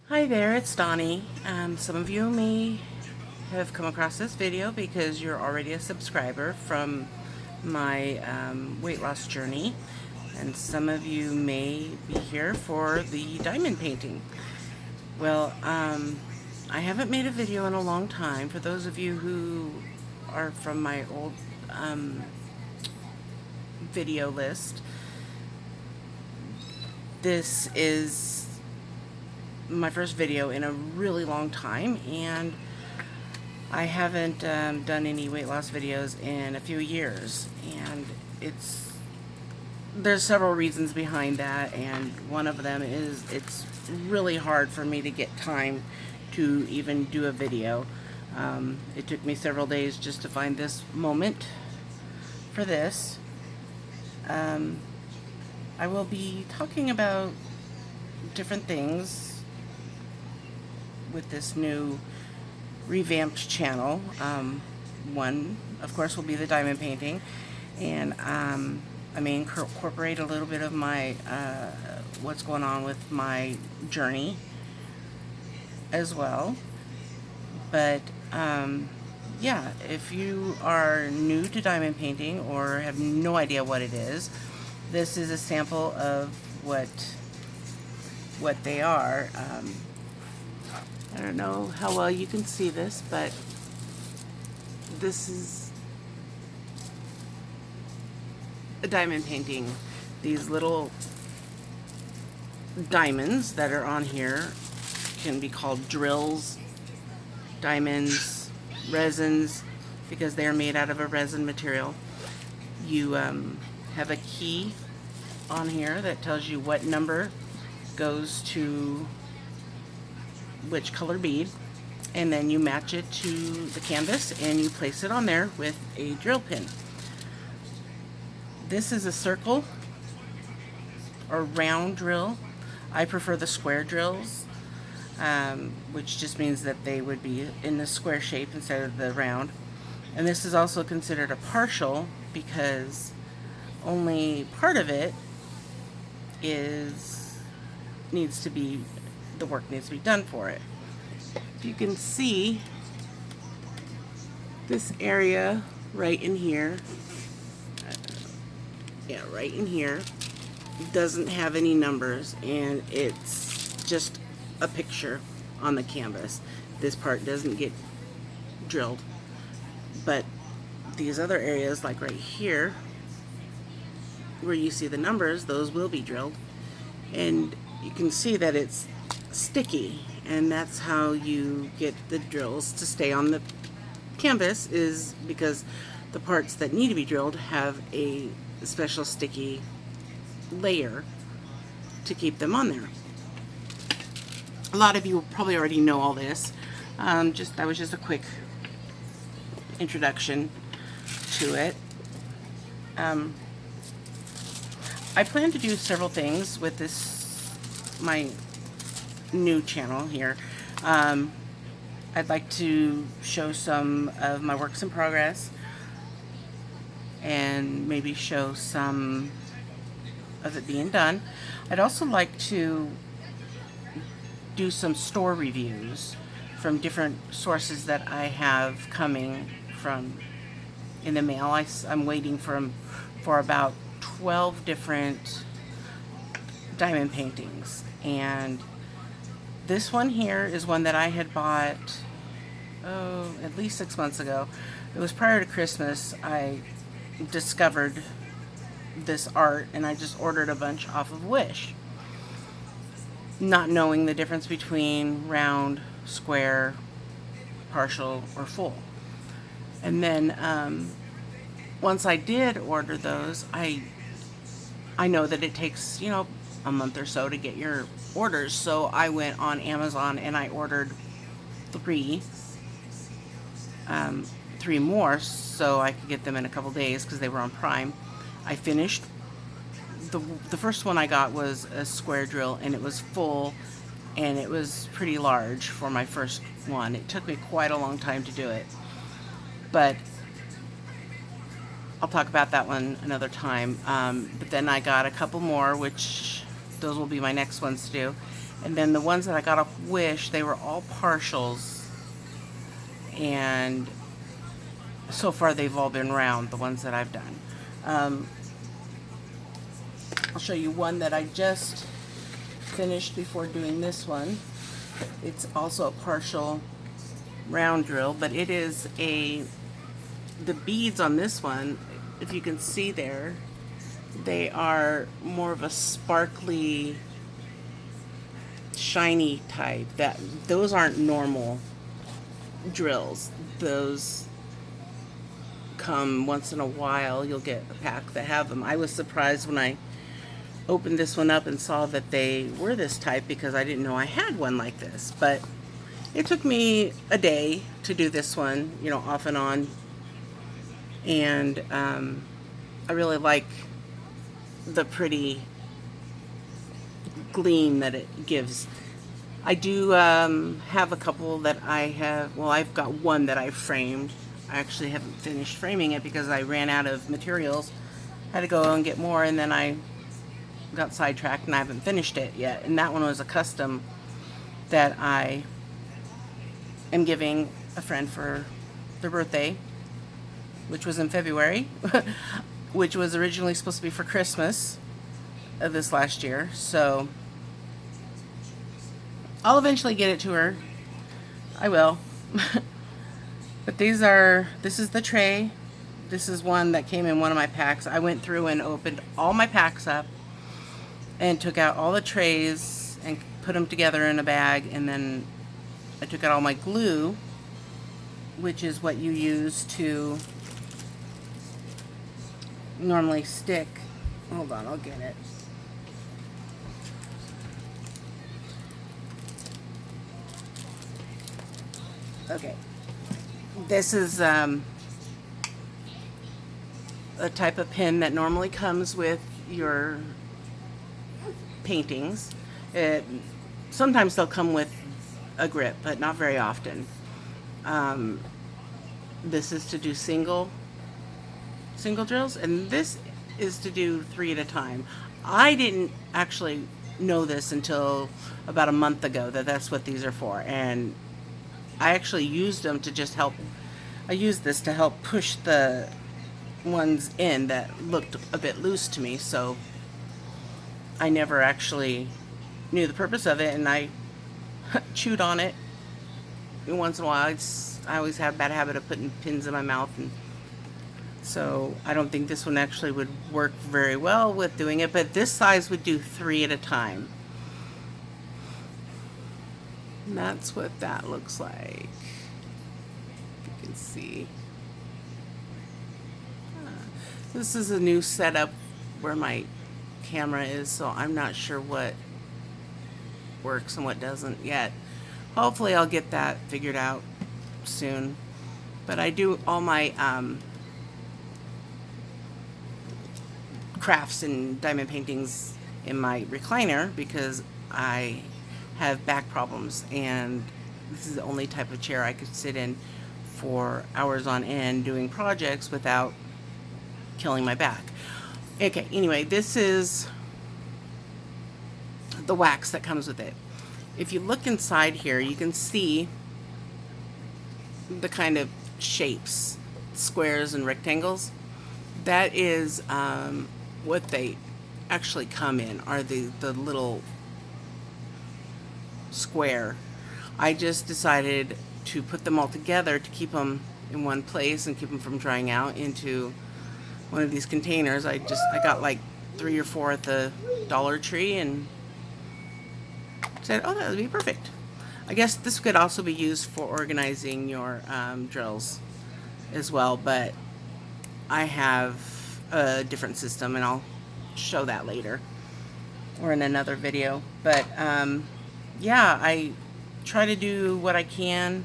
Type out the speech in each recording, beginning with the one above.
Hi there, it's Donnie. Some of you may have come across this video because you're already a subscriber from my weight loss journey, and some of you may be here for the diamond painting. Well, I haven't made a video in a long time. For those of you who are from my old video list, this is my first video in a really long time, and I haven't done any weight loss videos in a few years, and there's several reasons behind that, and one of them is it's really hard for me to get time to even do a video. It took me several days just to find this moment for this. I will be talking about different things with this new revamped channel. One, of course, will be the diamond painting, and I may incorporate a little bit of my what's going on with my journey as well. But yeah, if you are new to diamond painting or have no idea what it is, this is a sample of what they are. I don't know how well you can see this, but this is a diamond painting. These little diamonds that are on here can be called drills, diamonds, resins, because they are made out of a resin material. You have a key on here that tells you what number goes to which color bead, and then you match it to the canvas and you place it on there with a drill pin. This is a circle or round drill. I prefer the square drills, which just means that they would be in the square shape instead of the round. And this is also considered a partial because only part of it needs to be, the work needs to be done for it. If you can see this area right in here, yeah, right in here, doesn't have any numbers, and it's just a picture on the canvas. This part doesn't get drilled, but these other areas, like right here where you see the numbers, those will be drilled, and you can see that it's sticky, and that's how you get the drills to stay on the canvas, is because the parts that need to be drilled have a special sticky layer to keep them on there. A lot of you probably already know all this. That was just a quick introduction to it. I plan to do several things with my new channel here. I'd like to show some of my works in progress, and maybe show some of it being done. I'd also like to do some store reviews from different sources that I have coming from in the mail. I'm waiting for about 12 different diamond paintings, and this one here is one that I had bought at least 6 months ago. It was prior to Christmas. I discovered this art, and I just ordered a bunch off of Wish, not knowing the difference between round, square, partial, or full. And then once I did order those, I know that it takes, a month or so to get your orders, so I went on Amazon and I ordered three more so I could get them in a couple days because they were on Prime. I finished the first one I got was a square drill, and it was full, and it was pretty large for my first one. It took me quite a long time to do it, but I'll talk about that one another time. But then I got a couple more, which those will be my next ones to do. And then the ones that I got off Wish, they were all partials, and so far they've all been round, the ones that I've done. I'll show you one that I just finished before doing this one. It's also a partial round drill, but it is the beads on this one, if you can see there, they are more of a sparkly, shiny type. Those aren't normal drills. Those come once in a while. You'll get a pack that have them. I was surprised when I opened this one up and saw that they were this type, because I didn't know I had one like this. But it took me a day to do this one, you know, off and on. And I really like the pretty gleam that it gives. I do have a couple that I have, well, I've got one that I framed. I actually haven't finished framing it because I ran out of materials. Had to go and get more, and then I got sidetracked and I haven't finished it yet. And that one was a custom that I am giving a friend for their birthday, which was in February, which was originally supposed to be for Christmas of this last year. So I'll eventually get it to her. I will. But this is the tray. This is one that came in one of my packs. I went through and opened all my packs up and took out all the trays and put them together in a bag, and then I took out all my glue, which is what you use to normally stick. Hold on, I'll get it. Okay. This is a type of pin that normally comes with your paintings. Sometimes they'll come with a grip, but not very often. This is to do single drills, and this is to do 3 at a time. I didn't actually know this until about a month ago, that that's what these are for, and I actually used them to just help. I used this to help push the ones in that looked a bit loose to me, so I never actually knew the purpose of it, and I chewed on it once in a while. I always have a bad habit of putting pins in my mouth, and so I don't think this one actually would work very well with doing it, but this size would do 3 at a time. And that's what that looks like. You can see. This is a new setup where my camera is, so I'm not sure what works and what doesn't yet. Hopefully I'll get that figured out soon. But I do all my crafts and diamond paintings in my recliner because I have back problems, and this is the only type of chair I could sit in for hours on end doing projects without killing my back. Okay, anyway, this is the wax that comes with it. If you look inside here, you can see the kind of shapes, squares and rectangles. That is what they actually come in, are the little square. I just decided to put them all together to keep them in one place and keep them from drying out into one of these containers. I got like 3 or 4 at the Dollar Tree and said, oh, that would be perfect. I guess this could also be used for organizing your drills as well, but I have a different system and I'll show that later or in another video. But yeah, I try to do what I can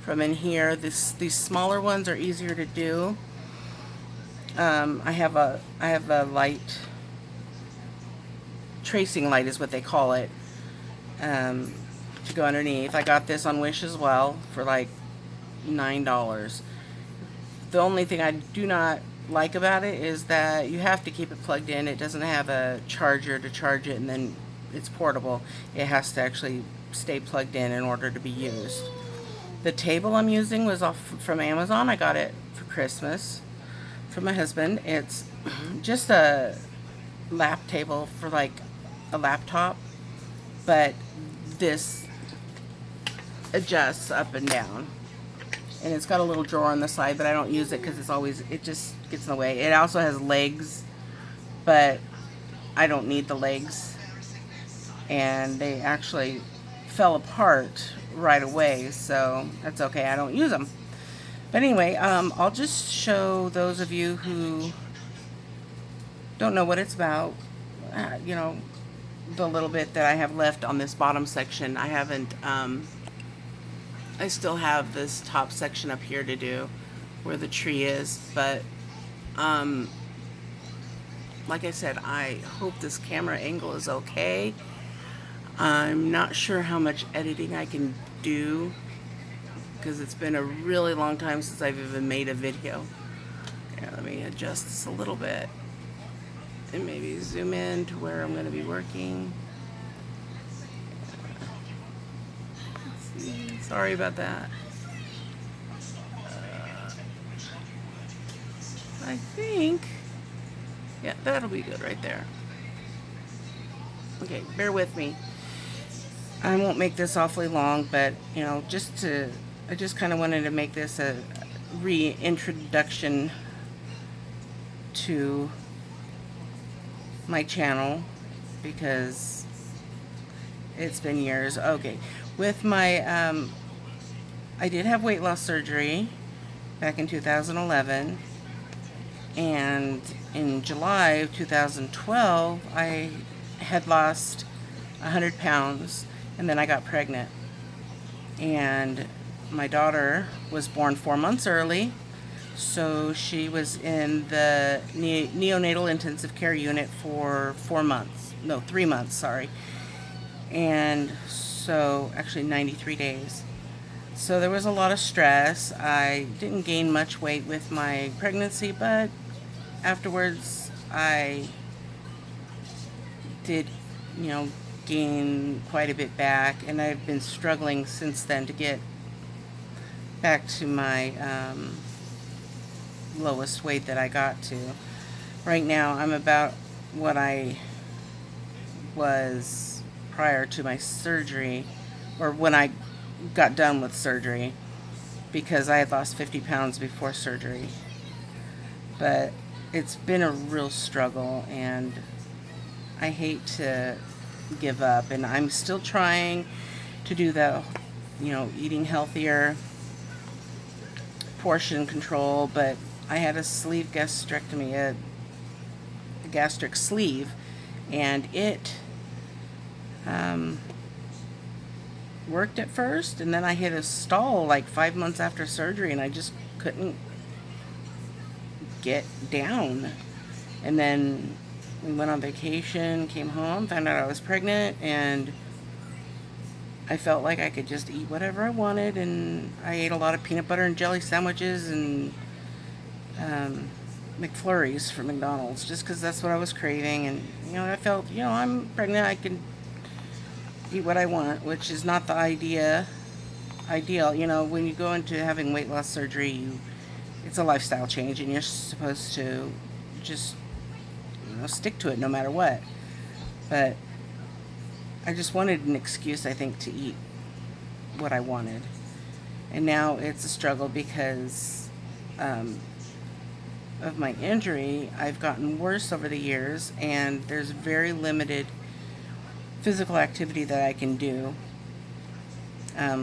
from in here. These smaller ones are easier to do. I have a light, tracing light is what they call it, to go underneath. I got this on Wish as well for like $9. The only thing I do not like about it is that you have to keep it plugged in. It doesn't have a charger to charge it and then it's portable. It has to actually stay plugged in order to be used. The table I'm using was off from Amazon. I got it for Christmas from my husband. It's just a lap table for like a laptop, but this adjusts up and down. And it's got a little drawer on the side, but I don't use it because it just gets in the way. It also has legs, but I don't need the legs. And they actually fell apart right away, so that's okay. I don't use them. But anyway, I'll just show those of you who don't know what it's about, the little bit that I have left on this bottom section. I haven't, I still have this top section up here to do where the tree is, but like I said, I hope this camera angle is okay. I'm not sure how much editing I can do because it's been a really long time since I've even made a video. Here, let me adjust this a little bit and maybe zoom in to where I'm going to be working. Let's see. Sorry about that. I think, yeah, that'll be good right there. Okay, bear with me. I won't make this awfully long, but I just kind of wanted to make this a reintroduction to my channel because it's been years. Okay, with my I did have weight loss surgery back in 2011, and in July of 2012 I had lost 100 pounds, and then I got pregnant, and my daughter was born 4 months early, so she was in the neonatal intensive care unit for 3 months, sorry, and so actually 93 days. So there was a lot of stress. I didn't gain much weight with my pregnancy, but afterwards I did, gain quite a bit back, and I've been struggling since then to get back to my lowest weight that I got to. Right now I'm about what I was prior to my surgery, or when I got done with surgery, because I had lost 50 pounds before surgery. But it's been a real struggle, and I hate to give up, and I'm still trying to do the eating healthier, portion control, but I had a sleeve gastrectomy, a gastric sleeve, and it worked at first, and then I hit a stall like 5 months after surgery, and I just couldn't get down. And then we went on vacation, came home, found out I was pregnant, and I felt like I could just eat whatever I wanted, and I ate a lot of peanut butter and jelly sandwiches and McFlurries from McDonald's, just because that's what I was craving. And I felt, I'm pregnant, I can eat what I want, which is not the ideal. When you go into having weight loss surgery, it's a lifestyle change, and you're supposed to just stick to it no matter what. But I just wanted an excuse, I think, to eat what I wanted. And now it's a struggle because of my injury. I've gotten worse over the years, and there's very limited physical activity that I can do.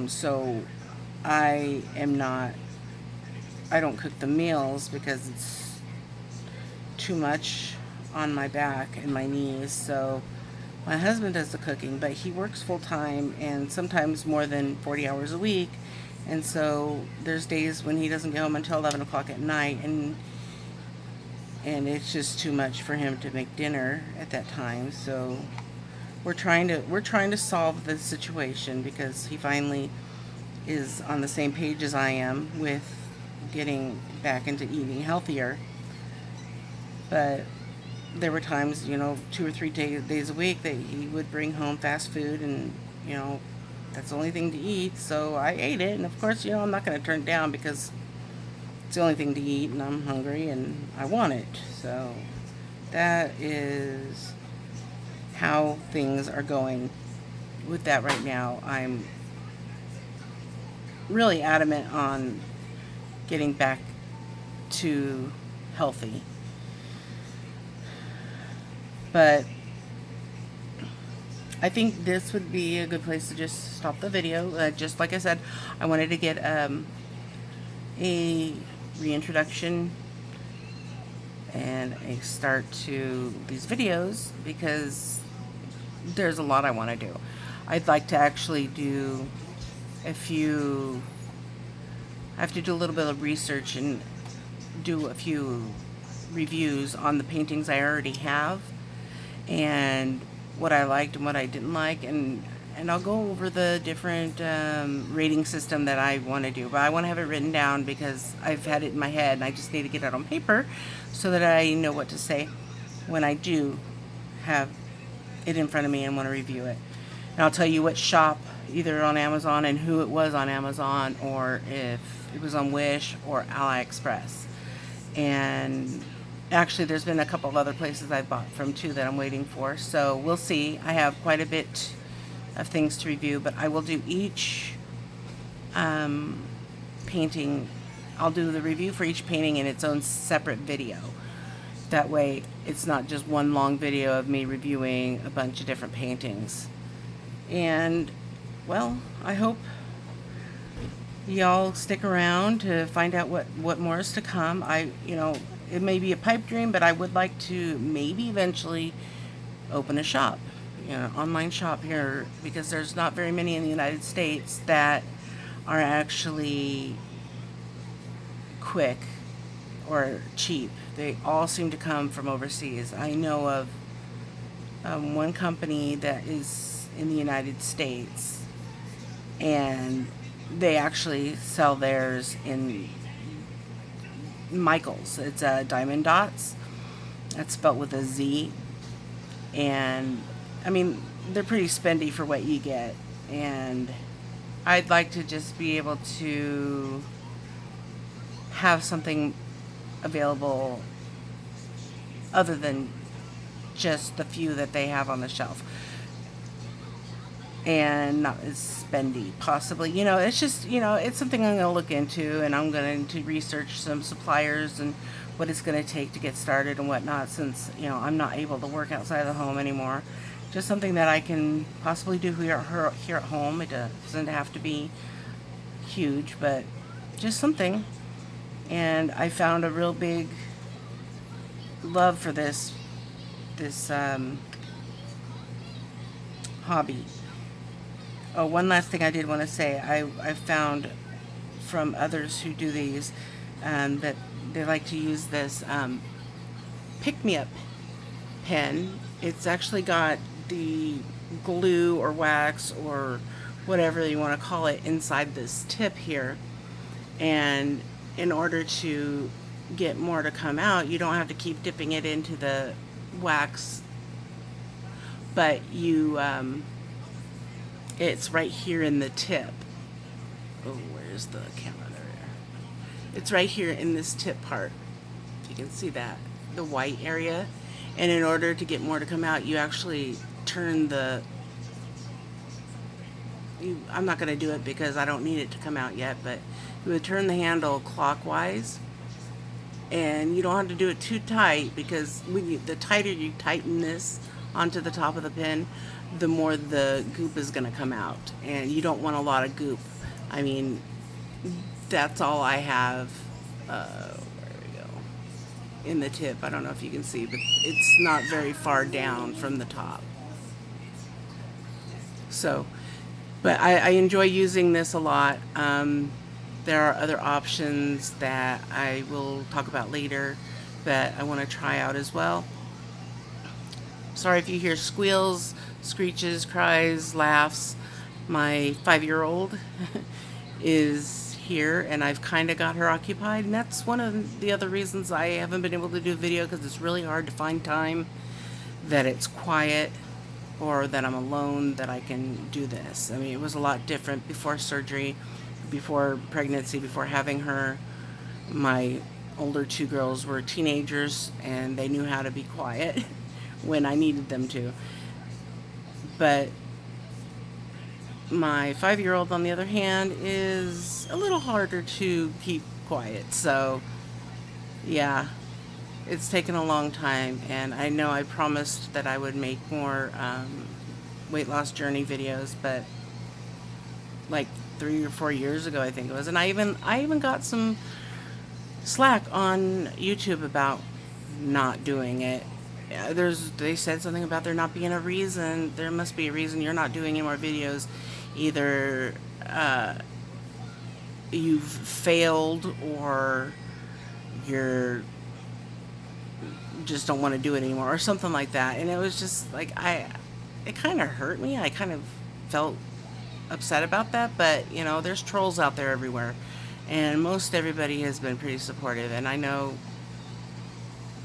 So I don't cook the meals because it's too much on my back and my knees. So my husband does the cooking, but he works full time and sometimes more than 40 hours a week. And so there's days when he doesn't get home until 11 o'clock at night, and it's just too much for him to make dinner at that time. So we're trying to solve the situation, because he finally is on the same page as I am with getting back into eating healthier. But there were times, 2 or 3 days a week that he would bring home fast food, and you know that's the only thing to eat. So I ate it, and of course, I'm not going to turn it down because it's the only thing to eat, and I'm hungry and I want it. So that is how things are going with that right now. I'm really adamant on getting back to healthy. But I think this would be a good place to just stop the video. Just like I said, I wanted to get a reintroduction and a start to these videos because there's a lot I want to do. I'd like to actually do a few, I have to do a little bit of research and do a few reviews on the paintings I already have and what I liked and what I didn't like, and I'll go over the different rating system that I want to do. But I want to have it written down because I've had it in my head and I just need to get it on paper so that I know what to say when I do have it in front of me and want to review it. And I'll tell you what shop, either on Amazon and who it was on Amazon, or if it was on Wish or AliExpress. And actually, there's been a couple of other places I bought from too that I'm waiting for. So we'll see. I have quite a bit of things to review, but I will do each painting. I'll do the review for each painting in its own separate video. That way, it's not just one long video of me reviewing a bunch of different paintings. And, well, I hope y'all stick around to find out what more is to come. It may be a pipe dream, but I would like to maybe eventually open a shop, online shop here, because there's not very many in the United States that are actually quick or cheap. They all seem to come from overseas. I know of one company that is in the United States, and they actually sell theirs in Michaels. It's Diamond Dots. That's spelled with a Z. And I mean, they're pretty spendy for what you get. And I'd like to just be able to have something available other than just the few that they have on the shelf, and not as spendy, possibly. It's just, it's something I'm going to look into, and I'm going to research some suppliers and what it's going to take to get started and whatnot, since, I'm not able to work outside of the home anymore. Just something that I can possibly do here at home. It doesn't have to be huge, but just something. And I found a real big love for this hobby. Oh, one last thing I did want to say. I found from others who do these that they like to use this pick-me-up pen. It's actually got the glue or wax or whatever you want to call it inside this tip here. And in order to get more to come out, you don't have to keep dipping it into the wax, but it's right here in the tip. Oh, where's the camera? There. It's right here in this tip part. You can see that, the white area. And in order to get more to come out, you actually turn I'm not going to do it because I don't need it to come out yet, but you would turn the handle clockwise, and you don't have to do it too tight, because the tighter you tighten this onto the top of the pen, the more the goop is going to come out, and you don't want a lot of goop. I mean, that's all I have. Where we go? In the tip. I don't know if you can see, but it's not very far down from the top. So, but I enjoy using this a lot. There are other options that I will talk about later that I want to try out as well. Sorry if you hear squeals, screeches, cries, laughs. My 5-year-old is here, and I've kind of got her occupied, and that's one of the other reasons I haven't been able to do a video, because it's really hard to find time that it's quiet or that I'm alone that I can do this. I mean, it was a lot different before surgery, before pregnancy, before having her. My older two girls were teenagers and they knew how to be quiet when I needed them to. But my 5-year-old, on the other hand, is a little harder to keep quiet. So, yeah, it's taken a long time, and I know I promised that I would make more weight loss journey videos, but like 3 or 4 years ago, I think it was, and I even got some slack on YouTube about not doing it. Yeah, they said something about there not being a reason. There must be a reason you're not doing any more videos. Either you've failed, or you're just don't want to do it anymore, or something like that. And it was just like, it kind of hurt me. I kind of felt upset about that, but you know, there's trolls out there everywhere, and most everybody has been pretty supportive. And I know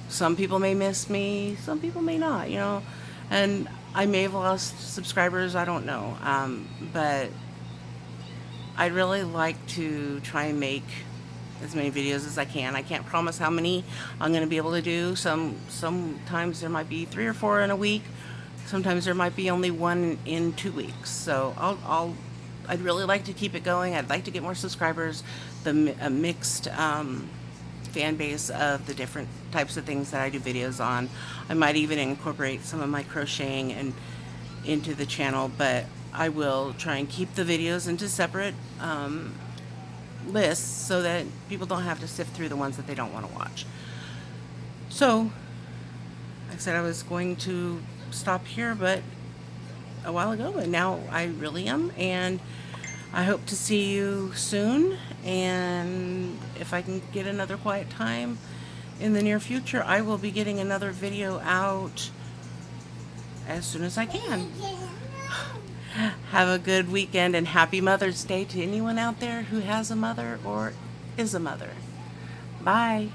some people may miss me, some people may not, you know, and I may have lost subscribers, I don't know. But I'd really like to try and make as many videos as I can. I can't promise how many I'm going to be able to do. Sometimes there might be 3 or 4 in a week. Sometimes there might be only 1 in 2 weeks. So I'd really like to keep it going. I'd like to get more subscribers, a mixed fan base of the different types of things that I do videos on. I might even incorporate some of my crocheting and into the channel, but I will try and keep the videos into separate lists so that people don't have to sift through the ones that they don't want to watch. So I said I was going to stop here, but a while ago, and now I really am, and I hope to see you soon. And if I can get another quiet time in the near future, I will be getting another video out as soon as I can. Have a good weekend, and happy Mother's Day to anyone out there who has a mother or is a mother. Bye.